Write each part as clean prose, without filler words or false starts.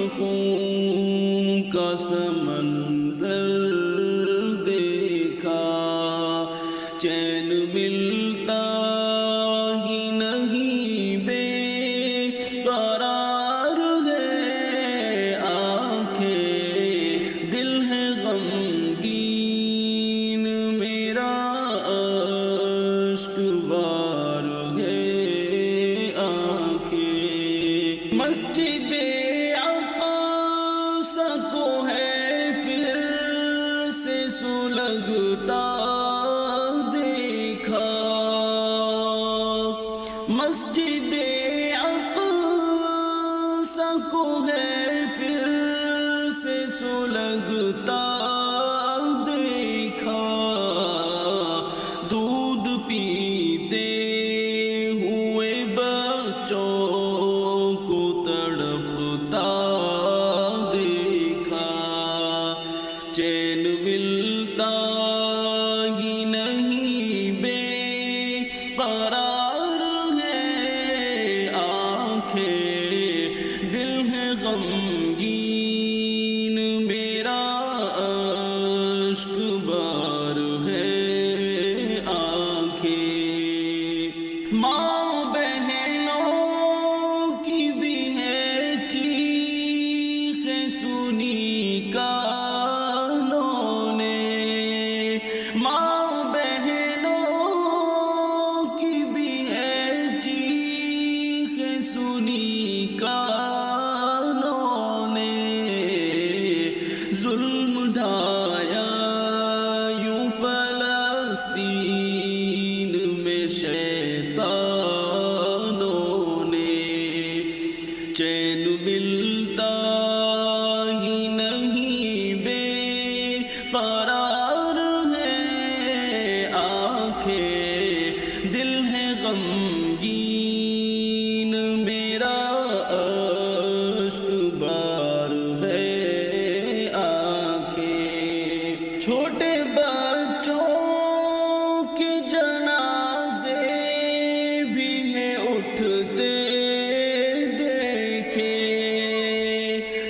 خون کا سمندر دیکھا، چین ملتا ہی نہیں، بے قرار ہے آنکھیں، دل ہے غمگین میرا، اشک بار ہے آنکھیں۔ مسجد اقصی کو ہے پھر سے سلگتا دیکھا، مسجد اقصی کو ہے پھر سے سلگتا دیکھا، دودھ پیتے ہوئے بچوں کو تڑپتا دیکھا، چین ملتا ہی نہیں، بے قرار ہے آنکھیں، دل ہے غمگین میرا، اشک بار ہے آنکھیں۔ ماں بہنوں کی بھی ہے چیخیں سنی کانوں نے، ماں بہنوں کی بھی ہے چیخیں سنی کانوں نے، ظلم ڈھایا یوں فلسطین میں شیطانوں نے، چین ملتا ہی نہیں، بے قرار ہے آنکھیں، دل ہے غمگین میرا، اشک بار ہے آنکھیں۔ چھوٹے بچوں کے جنازے بھی ہیں اٹھتے دیکھے،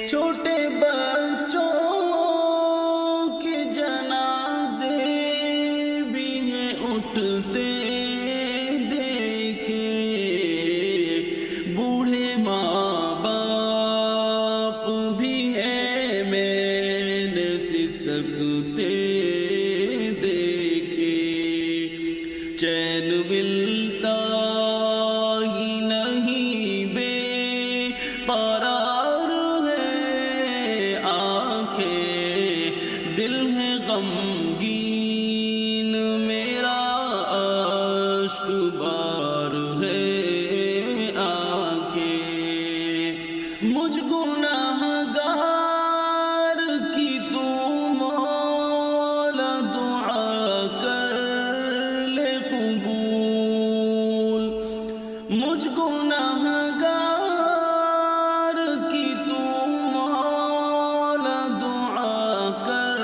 چھوٹے بچوں کے جنازے بھی ہیں اٹھتے دیکھے، بوڑھے ماں باپ بھی ہیں میں نے سسکتے دیکھے، چین ملتا ہی نہیں، بے قرار ہے آنکھیں، دل ہے غمگین میرا، اشک بار ہے آنکھیں۔ مجھ گناہگار کی تو مولا دعا کر لے قبول، مجھ گناہگار کی تو مولا دعا کر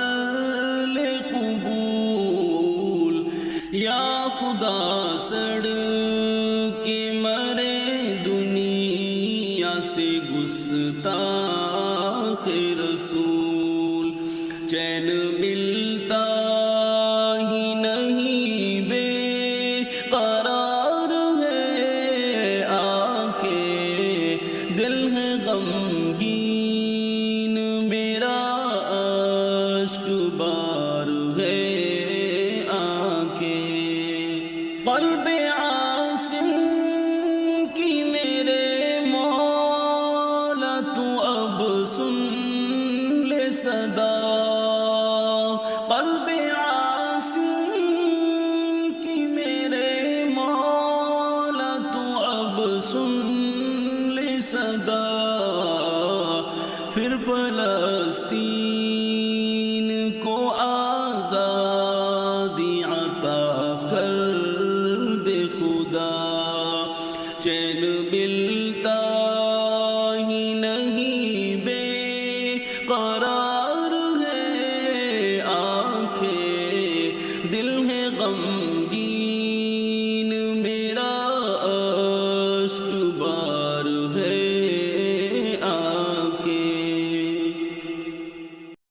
لے قبول، یا خدا سڑ کے مرے دنیا سے گستاخ رسول، چین ملتا ہی نہیں، بے قرار ہے آنکھیں، دل ہے غمگین میرا، اشک بار ہے آنکھیں۔ قلب عاصم کی میرے مولا تو اب سن لے صدا، قلب عاصم کی میرے مولا تو اب سن لے صدا، پھر فلسطین کو آزادی عطا کر دے خدا، چین ملتا ہی نہیں، بے قرار